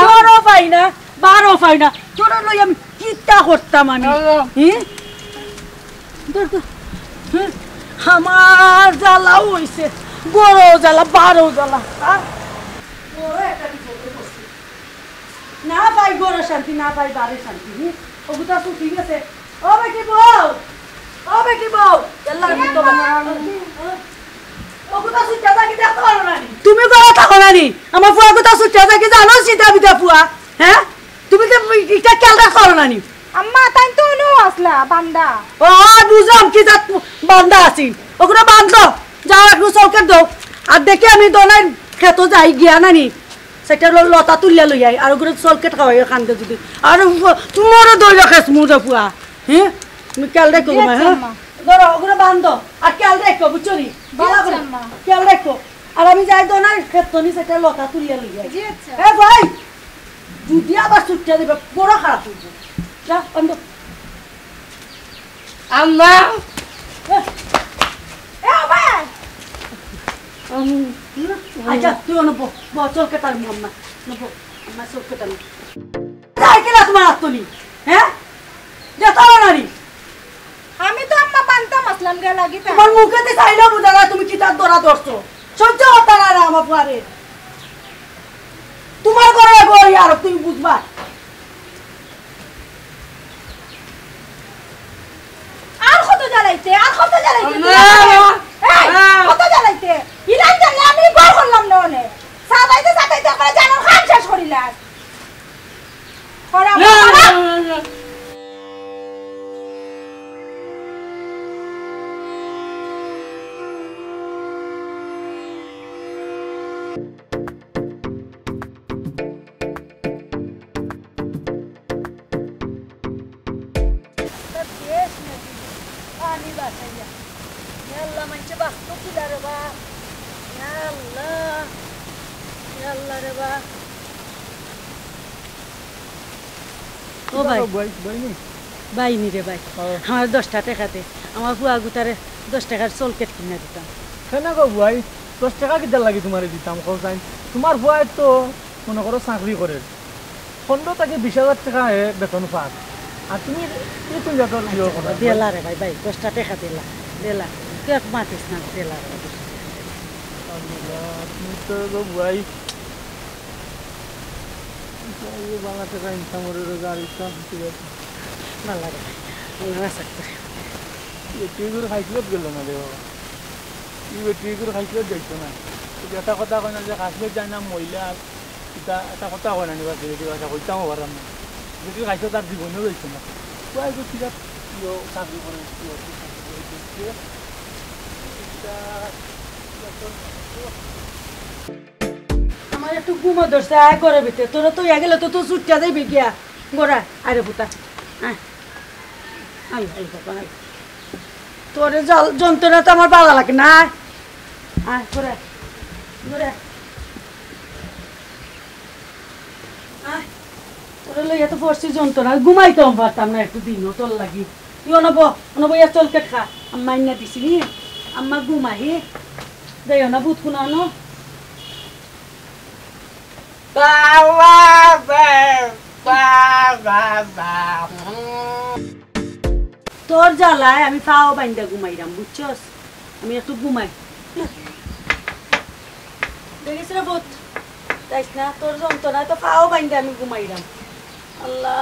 তোরও পাই না বারো পাই না তোর লই আমি কিতা করতাম আমি আমার জ্বালাও হইছে বড় জ্বালা বারো জ্বালা না পাই গরো শান্তি না পাই বাড়ির শান্তি ওগুতা তো ঠিক আছে ও বেটি বউ ও বেটি বউ তুমি গলা থাকো না নি আমার ফুয়া কথা সুচিয়া থাকি জানো সীতা বিতা ফুয়া হ্যাঁ তুমি এটা কেলটা করো না নি আম্মা তাই তো নো আসলা বান্দা ও বুঝলাম কি জাত বান্দা আছি ওগুলো বান্ধো যাও একটু চৌকেট দাও আর দেখি আমি দোনার খেত যাই গিয়া না নি সেটা লতা তুলিয়া লই আই আর ওগুলো চৌকেট খাওয়াই কান্দে যদি আর তোমারও দই রাখাস মুজা ফুয়া হ্যাঁ তুমি কেল দেখো তোমার হ্যাঁ ধরো ওগুলো বান্ধো আর কেল দেখো বুঝছো নি কেল দেখো আর আমি যাই দোনার খেত নি সেটা লতা তুলিয়া লই আই এ ভাই যদি আবার ছুটিয়া দেবে বড় খারাপ হইবে যা বন্ধ আম্মা আচ্ছা তুই অনবো চল কেটার আম্মা নবো আম্মা চল কেটার যাই কেলা তোমার আত্মনি হ্যাঁ যে তোর নারী আমি তো আম্মা বানতাম আসলাম গে লাগি তোমার মুখেতে চাইলেও বুঝা না তুমি কি তার দরা ধরছো সহ্য হতা না আমার পারে তোমার ঘরে বই আর তুমি বুঝবা আর কত জ্বালাইতে কত জ্বালাইতে ইলান জানলে আমি বার করলাম না অনেক সাদাইতে করে জানো খান শেষ করিলাম বাইনি রে ভাই আমার 10 টাকা দে আমার বুয়া গুতারে 10 টাকার চলকেট কিনে দিতাম কেন গো ভাই 10 টাকা কিদার লাগি তোমারে দিতাম কইতাম তোমার বুয়া তো মনে করো চাকরি করে 15 থেকে 20,000 টাকা বেতন পায় আর তুমি কি তুমি যত লিও কথা দেলা রে ভাই 10 টাকা দেলা তুই মাতিস না দেলা রে আল্লাহ তুমি তো গো ভাই ये वाला तो इंसान मोरे गाड़ी का ठीक है ভালো লাগে না सकते ये टीगर খাইছিল গেল না রে বাবা এই টিगर খাইছিল যাইতো না এটা কথা কই না যে কাশ্মীর যায় না মহিলা এটা কথা কই না নিবা দিদি কথা কইতাম পারলাম না যদি খাইছো তার জীবনও যাইতো না কই গো ঠিক আছে ইও চাকরি করে আমার একটু ঘুমো ধরছে আয় করে ভিতরে তোরা তো গেলে তো তুই ছুটটা যাইবি গিয়া গোড়া আরে পুতা আয় আই আই বাবা আই তোর যন্ত্রণা তো আমার ভালো লাগে না আয় গোড়া গোড়া আয় তোর লইয়া তো পড়ছি যন্ত্রণা ঘুমাইতেও পারতাম না একটু দিনও তোর লাগি তুই অনব ইয়া চলকে খা আম্মা ইন্না দিছি আম্মা ঘুমাই দেয় না বুত কোনা ন তোর জ্বালায় আমি পাও বাইন্দা ঘুমাইরাম বুঝছস আমি একটু ঘুমাই দেখিস রে বোধ যাইস না তোর যন্ত্রণায় তো পাও বাইন্দা আমি ঘুমাইরাম আল্লাহ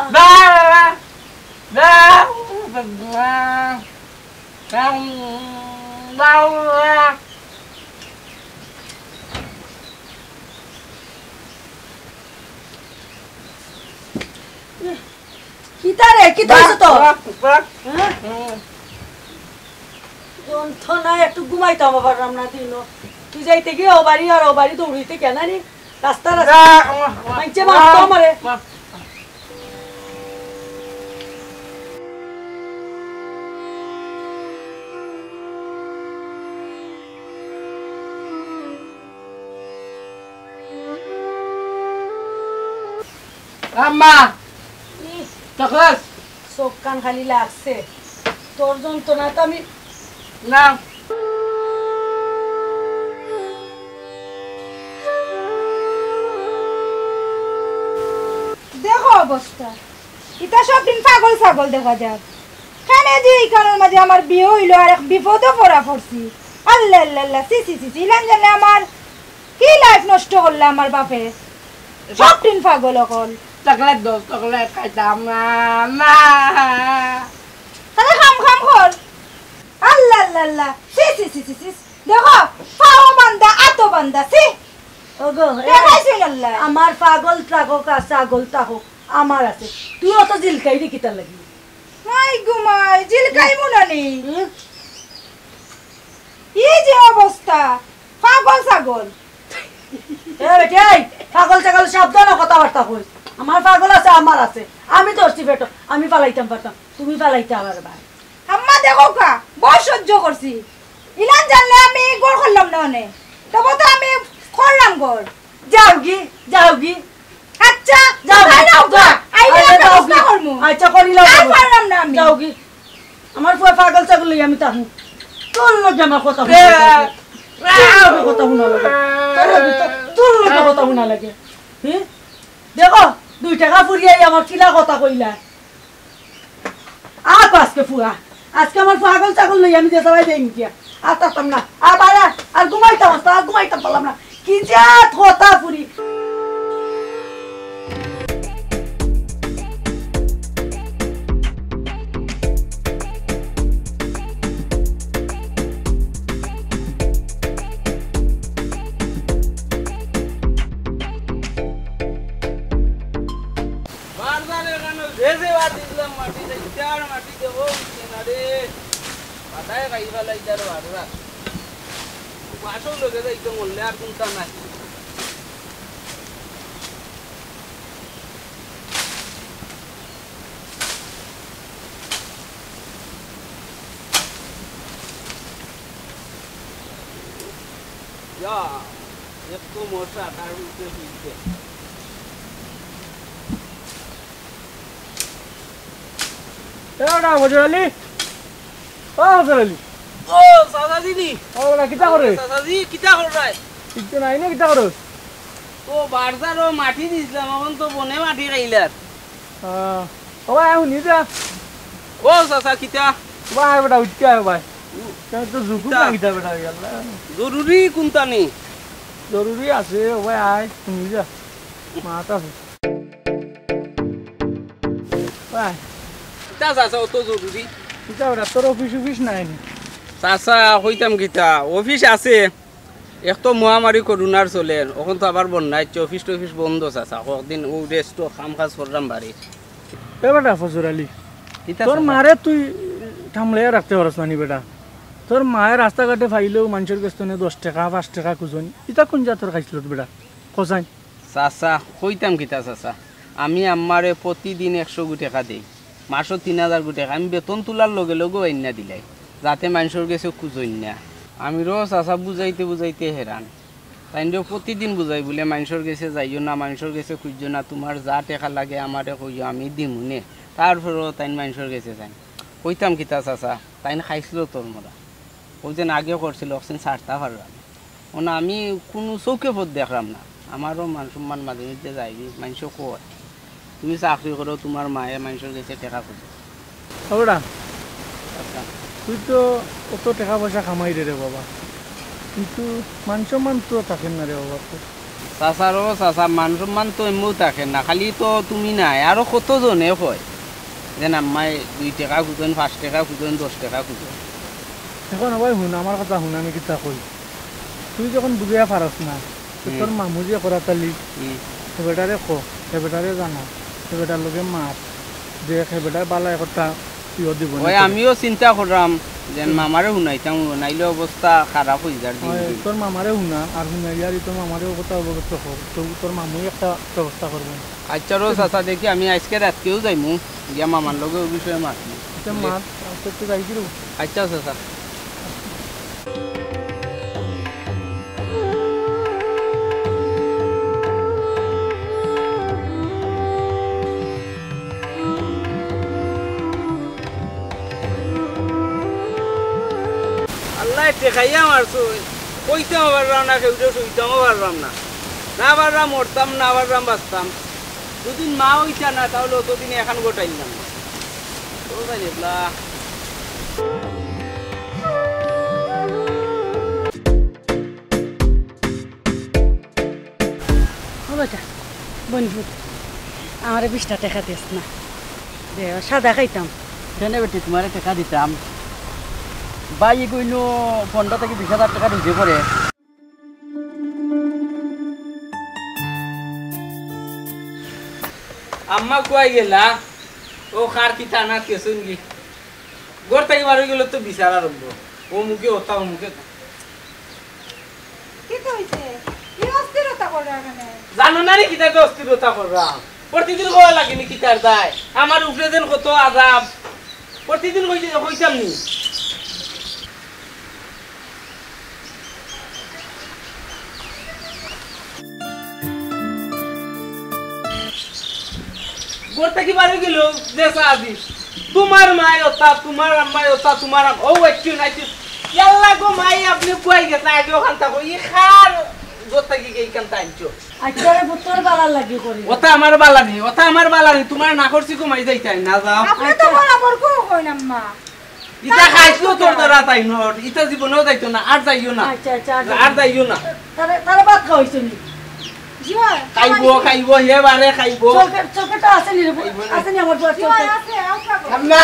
কিতারে কিতা হইছে তো যন্ত্রণা একটু ঘুমাইতাম পারলাম না দিনও তুই যাইতে গিয়ে ও বাড়ি দৌড়িতে কেন নি রাস্তা মাইছে মারতো আমারে আম্মা চকলেট চোখ কান খালি লাগছে তোর যন্ত্রণা তো আমি না অবস্থা এটা সব দিন পাগল ছাগল দেখা যায় কেন যে এইখানের মাঝে আমার বিয়ে হইলো আর এক বিপদও পড়া পড়ছি আল্লাহ আল্লাহ আল্লাহ সি সি সি ছিলেন জানে আমার কি লাইফ নষ্ট করলে আমার বাপে সব দিন পাগল অকল চকলেট দো চকলেট খাইতাম না তাহলে খাম খাম কর আল্লাহ আল্লাহ আল্লাহ সি সি সি সি সি দেখো পাও বান্দা আতো বান্দা সি ওগো দেখাইছিল আল্লাহ আমার পাগল থাকুক আর ছাগল থাকুক আমার আছে তুই অত জিলকাই দি কিতা লাগি মাই গুমাই জিলকাই মুনানি এই যে অবস্থা পাগল ছাগল এ বেটি এই পাগল ছাগল শব্দ না কথাবার্তা কই আমার পাগল আছে আমার আছে আমি ধরছি বেটো আমি পালাইতাম পারতাম তুমি পালাইতে আমার ভাই আম্মা দেখো কা বড় সহ্য করছি ইলান জানলে আমি গোল করলাম না অনে তবে তো আমি করলাম গোল যাও গি আচ্ছা যাও যাই নাও গা আইলে একটা যাও প্রশ্ন করমু আচ্ছা করিলাম আর পারলাম না আমি যাও গি আমার পুরো পাগল ছাগল লই আমি তাহু তোর লগে আমার কথা শোনা লাগে তোর লগে কথা শোনা লাগে হ্যাঁ দেখো 2 টাকা ফুরিয়াই আমার কিলা কথা কইলা আজকে ফুয়া আজকে আমার পাগল ছাগল লই আমি দেশে যাই দেই মিটিয়া আর তাতাম না আর বাড়া আর ঘুমাইতাম পারলাম না কি যা কথা ফুরি একটু মশা তার উঠে ফিরছে হজরালি ও হজরালি ও সাসাজি ও না কিতা করে সাসাজি কিটা কররাই কিছু নাই না কিতা করো ও বারজারও মাটি দিছিলাম এখন তো বনে মাটি খাইলার ও ভাই শুনি যা ও সাসা কিটা ভাই বেটা উঠতে আয় ভাই তো জুকু না কিতা বেটা ইয়াল্লা জরুরি কোনটা নেই জরুরি আছে ও ভাই আয় শুনি যা মাতা ভাই কিটা সাসা অত জরুরি কিতা বেটা তোর অফিস নাই নি চাচা কইতাম কিতা অফিস আছে এক তো মহামারী করোনার চলে এখন তো আবার বন্যা হচ্ছে অফিস টফিস বন্ধ চাচা কদিন ও রেস্ট কাম কাজ করলাম বাড়ি এ বেটা ফজর আলী কিতা তোর মারে তুই থামলে রাখতে পারস না নি বেটা তোর মায়ের রাস্তাঘাটে ফাইলেও মানুষের কাছ থেকে 10 টাকা 5 টাকা খুঁজনি ইটা কোন জাতর খাইছিল বেটা কোসাই চাচা কইতাম কিতা চাচা আমি আমারে প্রতিদিন 100 গুটি টাকা দিই মাসও 3000 গুটি টাকা আমি বেতন তোলার লগে লগে আইনা দিলাই যাতে মানুষের কাছে খুঁজই না আমি রোজ চাচা বুঝাইতে হেরান তাই প্রতিদিন বুঝাই বলে মানুষের কাছে যাইও না মানুষের কাছে খুঁজো না তোমার যা টাকা লাগে আমারে কইও আমি দিমুনে তারপরেও তাই মানুষের কাছে যাই কইতাম কিতা চাচা তাই খাইছিল তোর মরা ওই যেন আগে করছিল অক্সিজেন ছাড়তে পারলাম না আমি কোনো চৌকে পথ দেখলাম না আমারও মান সম্মান মাঝে মধ্যে যাইবি মানুষ কয় তুমি চাকরি করো তোমার মায়ে মানুষের কাছে টাকা খুঁজো বেটা আচ্ছা তুই তো অত টাকা পয়সা কামাই রে বাবা কিন্তু মান সম্মান তো থাকে না রে বাবা তো চাচারও চাচা মান সম্মান তো এমনিও থাকে না খালি তো তুমি নাই আরও কতজনে কয় যেন আমায় 2 টাকা খুঁজেন 5 টাকা খুঁজেন 10 টাকা খুঁজেন এখন ভাই শুন আমার কথা শুন আমি কিতা কই তুই যখন বুঝিয়া পারস না তোর মামু যে করা তালি সে বেটারে কো সে বেটারে জানা সে বেটার লগে মাত যে সে বেটার বালাই কথা তুইও দিব ওই আমিও চিন্তা করলাম যেন মামারে শুনাইতাম নাইলে অবস্থা খারাপ হয়ে যায় তোর মামারে শুনা আর শুনাইয়ারি তোর মামারেও কথা অবগত কর তোর মামুই একটা ব্যবস্থা করবেন আচ্ছা রো চাচা দেখি আমি আজকে রাতকেও যাইমু গিয়া মামার লগে ওই বিষয়ে মাতমু আচ্ছা মাত তো যাইছিল আচ্ছা চাচা আল্লাহ টেকাইয়া মারছো কইতেও পারলাম না কেউ শুইতেও পারলাম না না পারলাম মরতাম না পারলাম বাঁচতাম যদি মা হইতা না তাহলে অতদিন এখন গোটাইলাম না তো যাই এবলা বন্ধু আমার 20টা টাকা দিস না দে সাদা খাইতাম কেন বেটি তোমার টাকা দিতাম বাই কইল 15 থেকে 20,000 টাকা দিতে পারে আম্মা কই গেলা ও খার কি টানা কেছুন কি গোর থেকে বাড়ি গেল তো বিচারা রব ও মুখে ওতা ও মুখে কি তো হইছে কি অস্থিরতা করে এখানে জানো না রে কিটা অস্থিরতা কররা প্রতিদিন কোয়া লাগেনি কিটার দায় আমার উপরে দেন কত আযাব প্রতিদিন কইতাম নি গোরটা কি বাড়ি গেল জেসা আদি তোমার মাই ওতা তোমার আম্মাই ওতা তোমার ও একটু নাইতে ইয়াল্লা গো মাই আপনি কই গেছে আগে ওখান থাকো ই খার গোরটা কি এই কান্তা আনছো আজকারে পুত্তর বালার লাগি করি ওটা আমার বালা নেই ওটা আমার বালা নেই তোমার না করছি কমাই যাইতাই না যাও আপনি তো বরাবর কই না আম্মা ইটা খাইছো তোর দ্বারা তাই নট ইটা জীবনেও যাইতো না আর যাইও না আচ্ছা আর যাইও না তারে ভাত খাওয়াইছো নি জীবন খাইবো হে বারে খাইবো চকেটা আছে নি আছে নি আমার পুরো জীবন চকে আছে আও খাবো আম্মা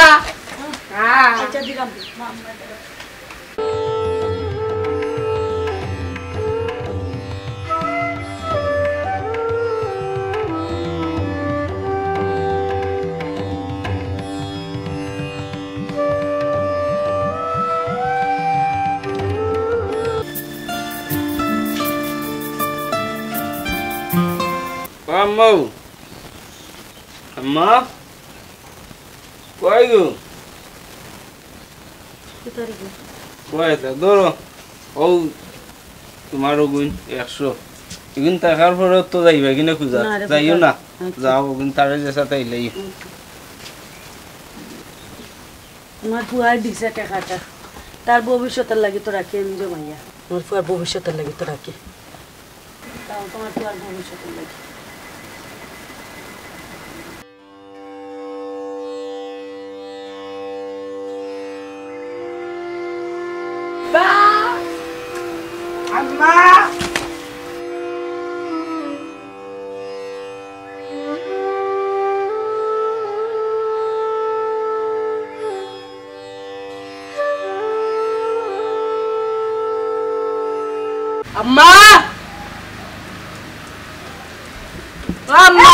হ্যাঁ আচ্ছা দিলাম আম্মা আম্মা কই গো কই তা ধরো ও তোমার গুণ 100 এগুন টাকার পরে তো যাইবা কিনা খুঁজা যাইও না যাও ওগুন তারে যেসা তাইলেই আমার ফুয়ার দিছে টাকাটা তার ভবিষ্যতের লাগি তো রাখি আমি জমাইয়া আমার ফুয়ার ভবিষ্যতের লাগি তো রাখি তাও তোমার ফুয়ার ভবিষ্যতের লাগি আম্মা আম্মা আম্মা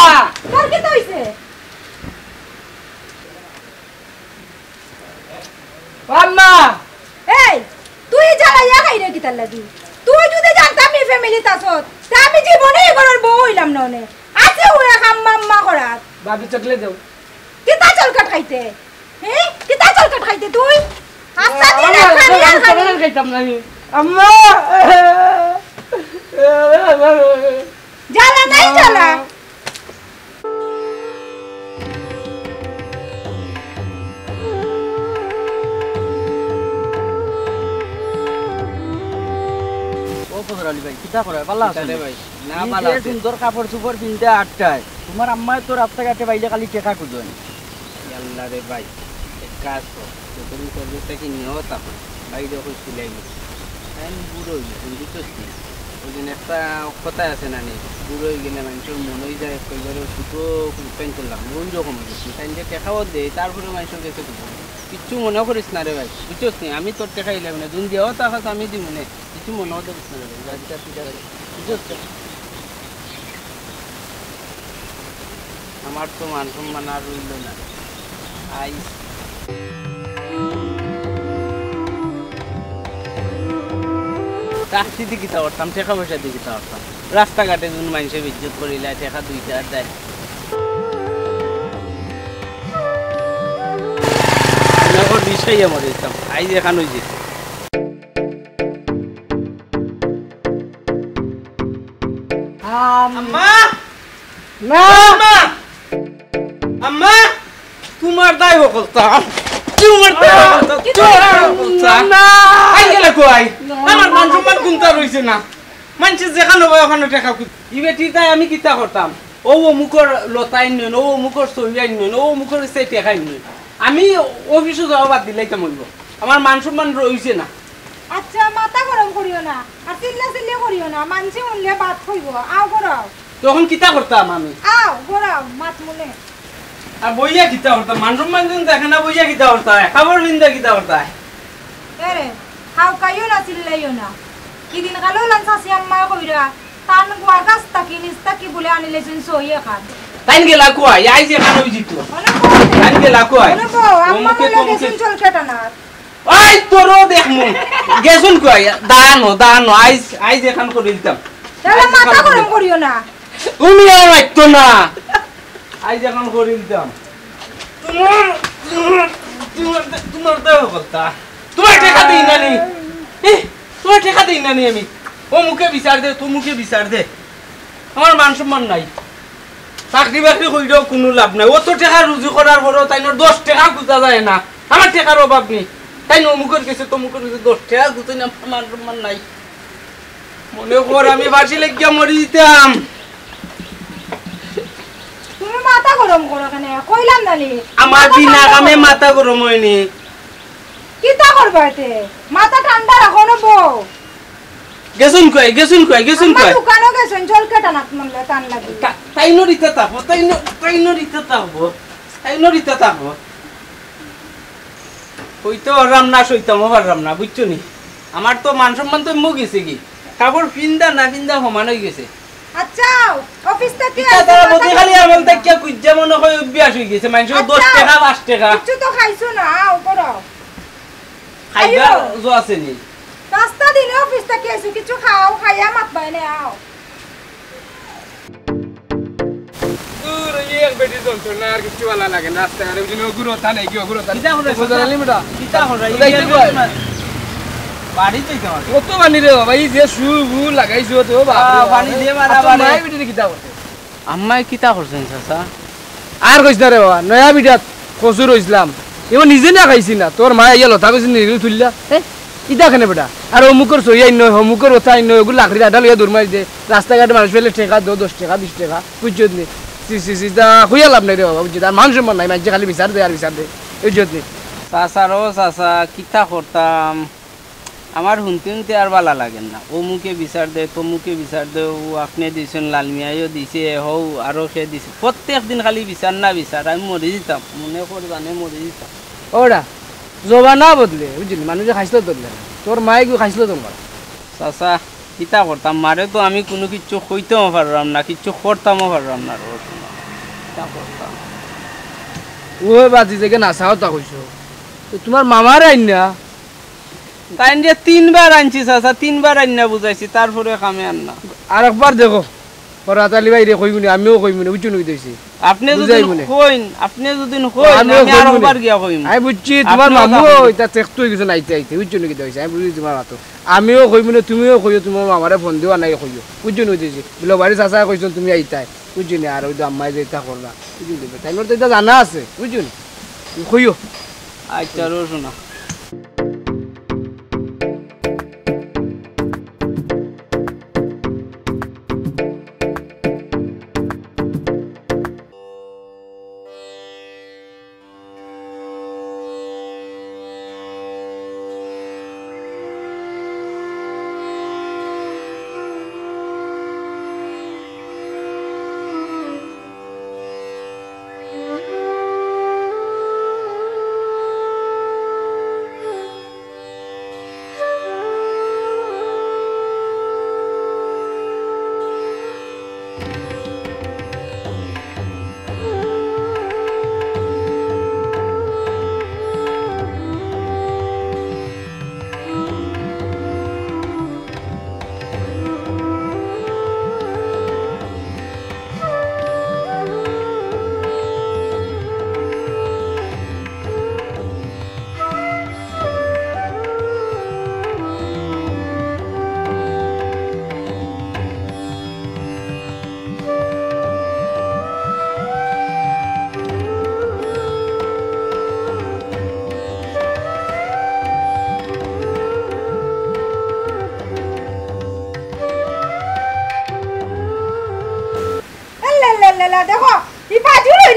তোর কি তো হইছে আম্মা এই তুই জ্বালাইয়া খাই রে কিতার লাগি তুই যদি জানতাম এই ফ্যামিলি তাসত তা আমি জীবনে এবারের বউ হইলাম না নে আছে ওয়া কাম্মা করাত ভাবি চকলে দাও কিতা চলকাট খাইতে হ্যাঁ কিতা চলকাট খাইতে তুই আচ্ছা দিন খালি খাইতাম না আম্মা জ্বালা নাই জ্বালা ফজরালি ভাই কিটা করে পাল্লা আছে রে ভাই না নিজে পালা আছে সুন্দর কাপড় চোপড় পিনতে আটটায় তোমার আম্মায় তো রাস্তাঘাটে বাইলে খালি টেকা খুঁজেন আল্লাহ রে ভাই এক কাজ কর তুমি করবে কি নিও তখন বাইরে হইছি লাগি আমি বুড়ো হই কিন্তু তো ওই দিন একটা কথা আছে না নি বুড়ো হয়ে গেলে মানুষের মনে হয়ে যায় কইবারে ছোটো পেন করলাম ওই রকম হয়েছে তাই যে টেকাও দেয় তারপরে মানুষের কাছে কিচ্ছু মনে করিস না রে ভাই বুঝছিস নি আমি তোর টেকা ইলাম না দুন দিয়াও টাকা আমি দিব না কিছু মনেও দেখিস না রে ভাই বুঝছিস আমার তো মান সম্মান আর রইল না আই টাক্সি দিকে করতাম টাকা পয়সা দিকে করতাম রাস্তাঘাটে যখন মানুষের ইজ্জত করিলে টাকা 2,000 দেয় বিষয় আমার দিতাম আই দেখানো হয়েছে আম্মা না আম্মা আম্মা তোমার দায় বলতাম তোমার দায় বলতাম না আই গেলে কই আমার মান সম্মান কোনটা রইছে না মানুষ যেখানে হয় ওখানে টাকা ইবে ঠিক তাই আমি কিতা করতাম ও অমুকর লতাই নয়, ও অমুকর সহিয়াই নয়, ও অমুকর সেটে খাই নয়। আমি অফিসে যাওয়া বাদ দিলাই কেমন আমার মান সম্মান রয়েছে না। আচ্ছা মাথা গরম করিও না আর চিল্লা চিল্লি করিও না, মানছি উনলে বাদ কইব। আও গরাও তখন কিতা করতাম আমি? আও গরাও মাছ মনে আর বইয়া কিতা করতাম? মান সম্মান দিন দেখে না, বইয়া কিতা করতাম? খাবার বিন্দা কিতা করতাম? এরে খাও কাইও না চিল্লাইও না। কিদিন কালো লাঞ্চাসি আম্মা কইরা তান গুয়া গাছ তাকি নিচ তাকি বলে আনিলেছেন সইয়ে খান। তাইন গেলা কুয়া আই যে খান হইছি তো তাইন গেলা কুয়া আম্মা বলে গেছেন চল কেটানা আই তোরও দেখমু গেছুন কুয়া দানো আই যে খান করে দিতাম। তাহলে মাথা গরম করিও না। তুমি আর মাইতো না, আই যে খান করে দিতাম। তোমার দেহ কথা তোমার টেকা দিই নানি, তোমার টেকা দিই নানি আমি। ও মুখে বিচার দে, তো মুখে বিচার দে, আমার মান সম্মান নাই। চাকরি বাকরি কইলেও কোনো লাভ নাই। অত টাকা রুজি করার পরও তাই 10 টাকা গুজা যায় না। আমার টাকার অভাব নেই, তাই অমুকের গেছে তমুকের গেছে 10 টাকা গুজাই না, মান সম্মান নাই। মনে কর আমি ফাঁসি লেগিয়া মরি দিতাম। তুমি মাথা গরম করো কেন? কইলাম নানি আমার বিনা কামে মাথা গরম হয়নি। কিতা করবা এতে? মাথা ঠান্ডা রাখো না বউ। গেছুন কই আমার দোকানও গেছেন চল কেটানা মনলে টান লাগি। তাই নরিতে থাকবো, তাই নরিতে থাকবো। হইতে পারলাম না, সইতামও পারলাম না, বুঝছো নি? আমার তো মান সম্মান তো মুখ গেছে কি, কাপড় পিন্দা না পিন্দা সমান হয়ে গেছে। আচ্ছা অফিস থেকে তারা বলতে খালি আমল থেকে কুজ্জা মনে হয় অভ্যাস হয়ে গেছে। মানুষের 10 টাকা 5 টাকা কিছু তো খাইছো না, আও করো খাইবার জো আছে নি। রাস্তা দিনে অফিস থেকে এসে কিছু খাও, খাইয়া মাত বাইনে আও। দূর এক বেটি যন্ত্রণা আর কিছু ভালো লাগে না। রাস্তাঘাটে বুঝিনি অগুরতা নাই কি অগুরতা কিতা হরে লিমিটা কিতা হরে যাইতে কয় বাড়ি যাইতে হয় কত পানি রে বাবা, এই যে সুবু লাগাইছো তো বাবা পানি দিয়ে মারা বাড়ি। মাই বিটি কিতা করতে আম্মাই কিতা করছেন চাচা? আর কইছ না রে বাবা, নয়া বিটাত কসুর হইছিলাম এবার নিজে না খাইছি না, তোর মা ইয়া লতা কইছিস নিরু তুললা ইটা খানে বেটা। আর অমুকর সইয়াই নয়, অমুকর ওথা নয়, ওগুলো লাকড়ি আডা লইয়া দূর মারি দে। রাস্তাঘাটে মানুষ পেলে টেকা দো 10 টাকা 20 টাকা বুঝছত নি। সিটা খুইয়া লাভ নাই রে বাবা, বুঝছি আর মান সম্মান নাই। মানুষ খালি বিচার দে আর বিচার দে, বুঝছত নি। চাচা রো চাচা কিতা করতাম, আমার শুনতে আর ভালো লাগে না। ও মুখে বিচার দে, তো মুখে বিচার দে, ও আপনি দিয়েছেন, লালমিয়াইও দিছে, হৌ আরও সে দিছে। প্রত্যেক দিন খালি বিচার না বিচার, আমি মরে দিতাম, মনে করে জানে মরে দিতাম। ওরা জবা না বদলে বুঝলি, মানুষে খাইছিল ধরলে তোর মায়ে গিয়ে খাইছিল তোমার। চাচা কিতা করতাম, মারে তো আমি কোনো কিছু কইতেও পারলাম না, কিছু করতামও পারলাম না। কিতা করতাম ও বাজি যে নাচাও তা কইছো, তোমার মামার আইন না তাই যে 3 বার আনছি চাচা, 3 বার আইনা বুঝাইছি, তারপরে কামে আন না। আর একবার দেখো পরাতালি বাইরে কইবনি, আমিও কইবনি, বুঝছো নি কইতেছি। আপনি যদি কইন, আমি আরেকবার গিয়া কইম। আমি বুঝছি তোমার মামু এটা চেকটো হয়ে গেছে নাইতে আইতে, বুঝছো নি কইতে হইছে। আমি বুঝছি তোমার মাতো, আমিও কইবনি, তুমিও কইও, তোমার মামারে ফোন দিও নাই কইও, বুঝছো নি কইতেছি। বলে বাড়ি চাচা কইছো তুমি আইতাই, বুঝছো নি। আর ওই তো আম্মাই যে এটা করলা, বুঝছো নি, টাইমর তো এটা জানা আছে, বুঝছো নি, কইও। আচ্ছা রো শোনা।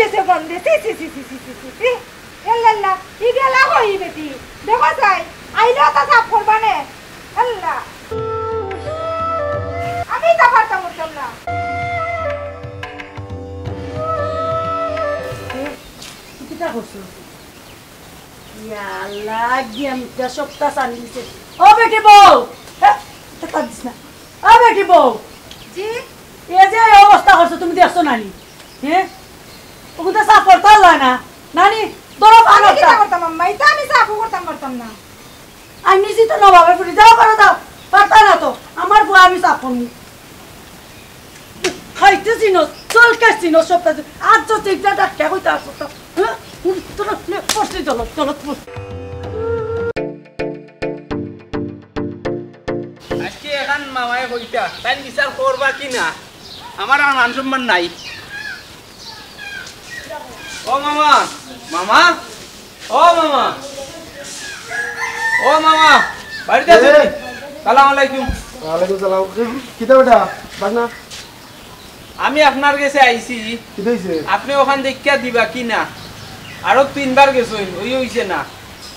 গেছে গন্ধে সি সি সি সি সি সি সি সি আল্লাহ ই গেলা হই বেটি দেখো যাই আইলো তা সাফ করবা নে আল্লাহ আমি তা পারতাম না কিটা করছো ইয়াল্লা গেমটা সপ্তাহ চানি দিছে ও বেটি বউ টাকা দিস না ও বেটি বউ জি এ যে এই অবস্থা করছো তুমি দেখছো নানি হ্যাঁ ওগুলো সাফ করতে হয় না নানি ধরো আমি কি ভাগটা করতাম আম্মা এটা আমি সাফ করতাম পারতাম না আমি নিজে তো নবাবে ফুটি যাও করো যাও পারতা না তো আমার বুয়া আমি সাফ করবো খাইতে চিনো চলকে চিনো সপ্তাহ আজ তো চিন্তা ডাক্তা কইতে আসো তো হ্যাঁ তোর পড়ছি চলো চলো আজকে এখন মামায় কইতা তাই বিচার করবা কি না আমার আর মান সম্মান নাই ও মামা মামা ও মামা ও মামা বাড়িতে আছো সালাম আলাইকুম ওয়ালাইকুম সালাম কিতা বেটা বাগনা আমি আপনার কাছে আইছি কি হইছে আপনি ওখান দেখা দিবা কি না আরো 3 বার গেছেন ওই হইছে না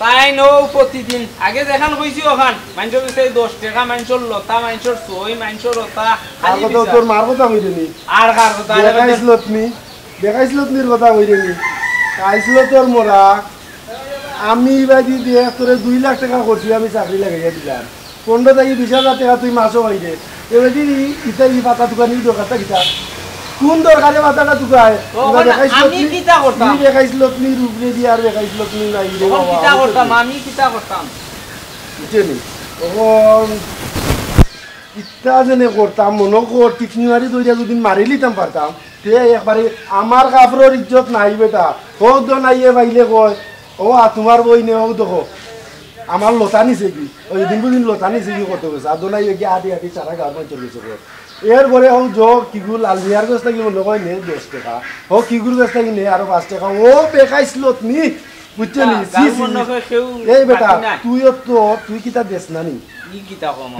তাই নো প্রতিদিন আগে দেখান কইছি ওখান মানুষের কাছে 10 টাকা মানুষের লতা মানুষের সই মানুষের লতা আর কথা তোর মার কথা কইরেনি আর কার কথা দেখাইছিল নির কথা কইরেনি আইছিল তোর মোরা আমি বাদি দিয়ে তোরে 2 লাখ টাকা করছি আমি চাকরি লাগাইয়া দিলাম 15 থেকে 20,000 টাকা তুই মাসও পাইরে এবার ইতা ই পাতা দোকানি দরকারটা কিতা কোন দরকারে মাথাটা তুকায় আমি কিতা করতাম তুমি দেখাইছিল তুমি রূপরে দিয়ে আর দেখাইছিল তুমি নাই রে তখন বাবা কিতা করতাম আমি কিতা করতাম বুঝছেনি তখন ইত্যা যেনে করতাম মনে কর টিকনি মারি দইরা যদি মারি লিতাম পারতাম তে একবারে আমার কাপড়ের ইজ্জত নাই বেটা হোক দ নাইয়ে বাইলে কয় ও তোমার বই নে হোক দেখো আমার লতা নিছে কি ওই দিন বুদিন লতা নিছে কি কত গেছে আদো নাই কি আদি আদি সারা গাঁও চলে গেছে এরপরে হোক যোগ কিগুল আলমিয়ার গাছ থাকি মনে হয় নে 10 টাকা হোক কিগুর গাছ থাকি নে আরো 5 টাকা ও বেকাইছিল তুমি বুঝছো নি এই বেটা তুই কিতা দেশ না নি ই কিতা কম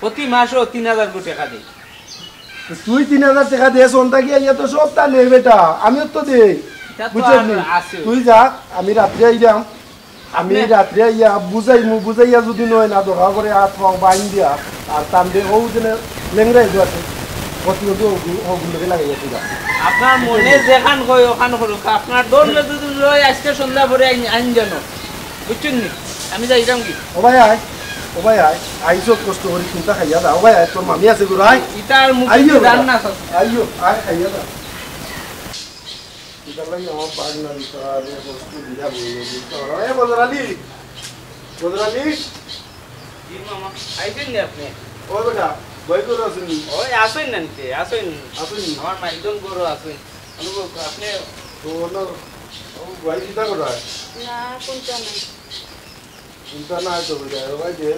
প্রতি মাসও 3000 টাকা দেই তুই 3000 টাকা দেশ অন্তা কি ইয়া তো সব তা নে বেটা আমিও তো দেই বুঝছো নি তুই যা আমি রাত্রে আইলাম আমি রাত্রে আইয়া বুঝাইয়া যদি নয় না দরকার করে হাত পাও বাইন দিয়া আর তান্দে ও যেন লেংরাই আছে কত ওগুলোকে লাগাইয়া তুই আপনার মনে যেখান কই ওখান করুক আপনার দৌড়লে যদি লই আজকে সন্ধ্যা পরে আইন জানো বুঝছেন নি আমি যাইতাম কি ও ভাই আইসো কষ্ট করে চিন্তা খাইয়া দা ও ভাই তোর মামি আছে গুরু আই ইতার মুখে আইও জান না আইও আই খাইয়া দা ইতার লাগি আমার পাগ না দিতারে কষ্ট দিয়া বই এ বদরালি জি মামা আইছেন নি আপনি ও বেটা বই করে আছেন ওই আসেন না নিতে আসেন আমার মাইজন বড় আসেন আপনি তো না ও ভাই কিটা করে না কোনটা নাই চিন্তা না তো বেটা ও ভাই যে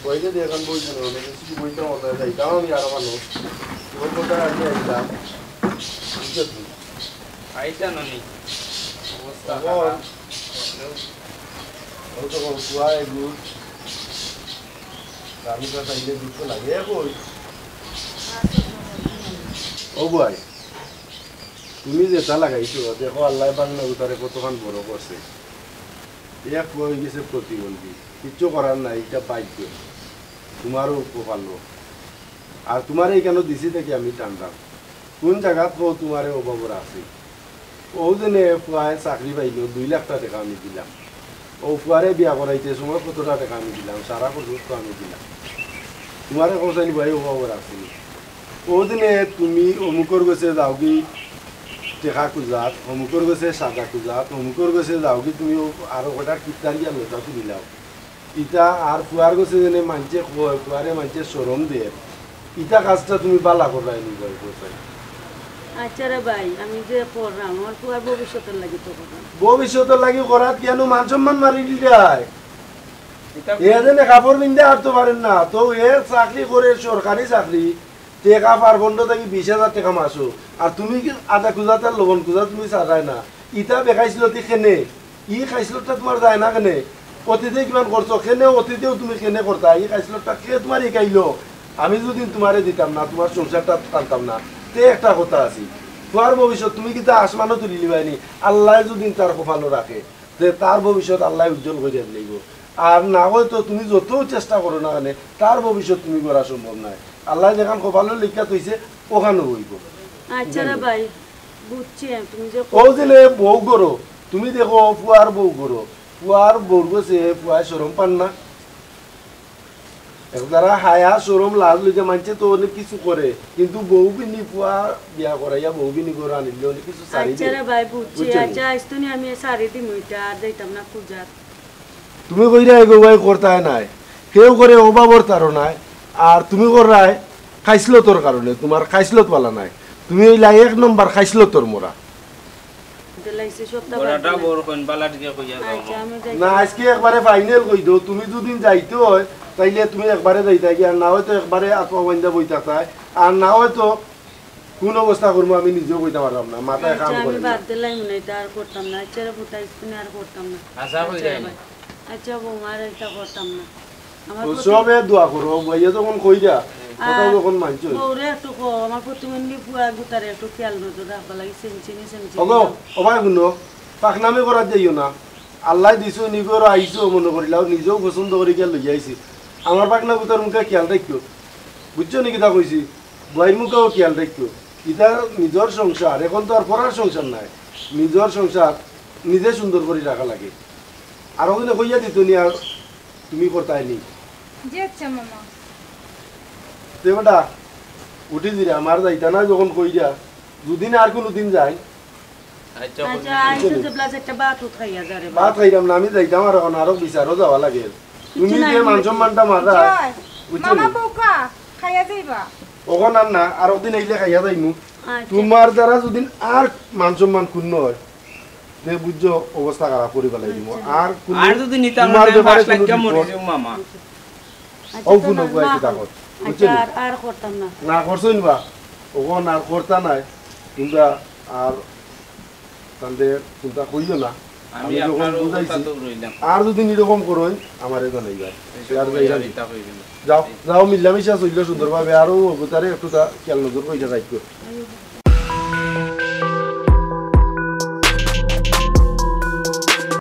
বইতে দেখান বই ছিল না কিছু বইতে মতো যাই তাও আমি আর মানুষ ওই কথা আগে আইলাম বুঝছো আইছেন নি অবস্থা ও তো কুয়ায় গুড আমি তো চাইলে দুঃখ লাগে কই ও ভাই তুমি যেটা লাগাইছো দেখো আল্লাহ বাংলা উতারে কতক্ষণ বড় করছে এক হয়ে গেছে প্রতিবন্ধী কিচ্ছু করার নাই এটা বাইক তোমারও ভালো আর তোমার এই কেন দিছি থেকে আমি টানলাম কোন জায়গাত তোমারে অভাবর আছে ও যেনে প্রায় চাকরি পাইল 2 লাখ টাকা আমি দিলাম ও ফুয়ারে বিয়া করাইতে সময় কতটা টাকা আমি দিলাম সারা খরচ আমি দিলাম তোমারে কোথায় ভাই অভাবর আছে ও দিনে তুমি অমুকর গেছে যাও কি টেকা খুঁজাত অমুকর গেছে সাদা খুঁজাত অমুকর গেছে যাও কি তুমি আরো কটার কিতারিয়া লতা তুলিলাও ইটা আর ফুয়ার গেছে যেনে মানছে কয় ফুয়ারে মানছে সরম দিয়ে ইটা কাজটা তুমি বালা করাই নি ভাই কোথায় আচ্ছা রে ভাই আমি যে পড়লাম আমার পুয়ার ভবিষ্যতের লাগি তো করলাম ভবিষ্যতের লাগি করাত কেন মান সম্মান মারি দিলাই এ যেনে কাপড় পিনতে হাঁটতে পারেন না তো এ চাকরি করে সরকারি চাকরি টেকা পার বন্ধ থাকি 20,000 টাকা মাসো আর তুমি কি আদা খুঁজাতে লবণ খুঁজা তুমি চাই না ইটা বেখাইছিল কেনে ই খাইছিলটা তোমার যায় না কেনে অতীতে কিমান করছো কেনে অতীতেও তুমি কেনে করতা ই খাইছিলটা কে তোমার শিকাইলো আমি যদি তোমারে দিতাম না তোমার সংসারটা টানতাম না তে একটা কথা আছে তোমার ভবিষ্যৎ তুমি কিন্তু আসমানও তুলি লিবাইনি আল্লাহ যদি তার কপালও রাখে যে তার ভবিষ্যৎ আল্লাহ উজ্জ্বল করে দিব আর না হয়তো তুমি যত চেষ্টা করো না কেন তার ভবিষ্যৎ তুমি করা সম্ভব নয় আল্লাহ যেখান কপালও লিখা থইছে ওখানে হইব আচ্ছা রে ভাই বুঝছি তুমি যে ও দিলে বউ করো তুমি দেখো ফুয়ার বউ করো ফুয়ার বউ গেছে ফুয়ায় সরম পান না যারা হায়া সরম লাজ লইতে মানছে তো অনেক কিছু করে কিন্তু বউ বিনি ফুয়া বিয়া করাইয়া বউ বিনি করে আনিলে অনেক কিছু সারি আচ্ছা রে ভাই বুঝছি আচ্ছা আইস্তনি আমি সারি দিম ওইটা আর যাইতাম না পূজার তুমি কইরা এগোবাই করতাই নাই কেউ করে অভাবর তারনায় আর তুমি করায় খাইছলতর কারণে তোমার খাইছলত পালা নাই তুমি এই লাই 1 নম্বর খাইছলতর মোরা লাইছে সপ্তাহ বড়টা বড় কোন বালাটিকে কইয়া দাও আচ্ছা আমি যাই না আজকে একবারে ফাইনাল কই দাও তুমি দুদিন যাইতে হয় তাইলে তুমি একবারে যাইতা কি আর না হয়তো একবারে আত্মা বন্ধা বইতা তাই আর না হয়তো কোন অবস্থা করবো আমি নিজেও কইতে পারলাম না মাথায় কাম আচ্ছা করে আমি বাদ দিলাই মনে এটা আর করতাম না আচ্ছা রে ফুটা আইস্তনি আর করতাম না আশা কই যায় না আচ্ছা বৌমার এটা করতাম না আমার তো সবে দোয়া করো ভাইয়া যখন কইরা কথা যখন মানছো বৌরে একটু কো আমার প্রতিবন্ধী ফুয়া গুতারে একটু খেয়াল নজর রাখবা লাগি সেনচিনি ওগো ওবাই শুনো পাকনামি করা যাইও না আল্লাহ দিছো নিগর আইছো মনে করিলাও নিজেও পছন্দ করে গিয়ে লই আইছি আমার পাকনা গুতার মুখে খেয়াল রাখিও বুঝছো নি কিতা কইছি বইয়ের মুখেও খেয়াল রাখিও ইতার নিজের সংসার এখন তো আর পড়ার সংসার নাই নিজের সংসার নিজে সুন্দর করে রাখা লাগে আর ওখানে কইয়া দিত নি আর তুমি করতাই নি জি আচ্ছা মামা তে বেটা উঠি দিরা আমার যাইতা না যখন কইরা দুদিন আর কোনো দিন যায় আচ্ছা আচ্ছা আইসো যে প্লাস একটা বাত উঠাইয়া যা রে বাদ খাইলাম না আমি যাইতাম আর এখন আরো বিচারও যাওয়া লাগে তুমি যে মান সম্মানটা মারা জয় বুঝছো মামা নি? বউকা খাইয়া যাইবা ওখন আর না আর দিন আইলে খাইয়া যাইমু আচ্ছা তোমার দ্বারা যদি আর মান সম্মান ক্ষুণ্ণ হয় তে বুঝছো অবস্থা খারাপ করে পেলাই দিব আর কোনো আর যদি নিতাম না তোমার ব্যাপারে 5 লাখ কোনো মরে report- যাও মামা আচ্ছা ও তো কোনো না, গুয়াই না চিতা কর। কর বুঝছো আচ্ছা নি? আর করতাম না না করছো নিবা ওখন আর করতা নাই তোমরা আর তাহলে চিন্তা করিও না আমি আমি যখন আপনার বুঝাইছি কথা তো রইলাম আর যদি এরকম করোই আমার এখন এই আর যাইরা নি। এটা কইবেন যাও যাও মিলামিশা চললে সুন্দরভাবে আরো তারে একটু খেয়াল নজর করে যাইতো আইও।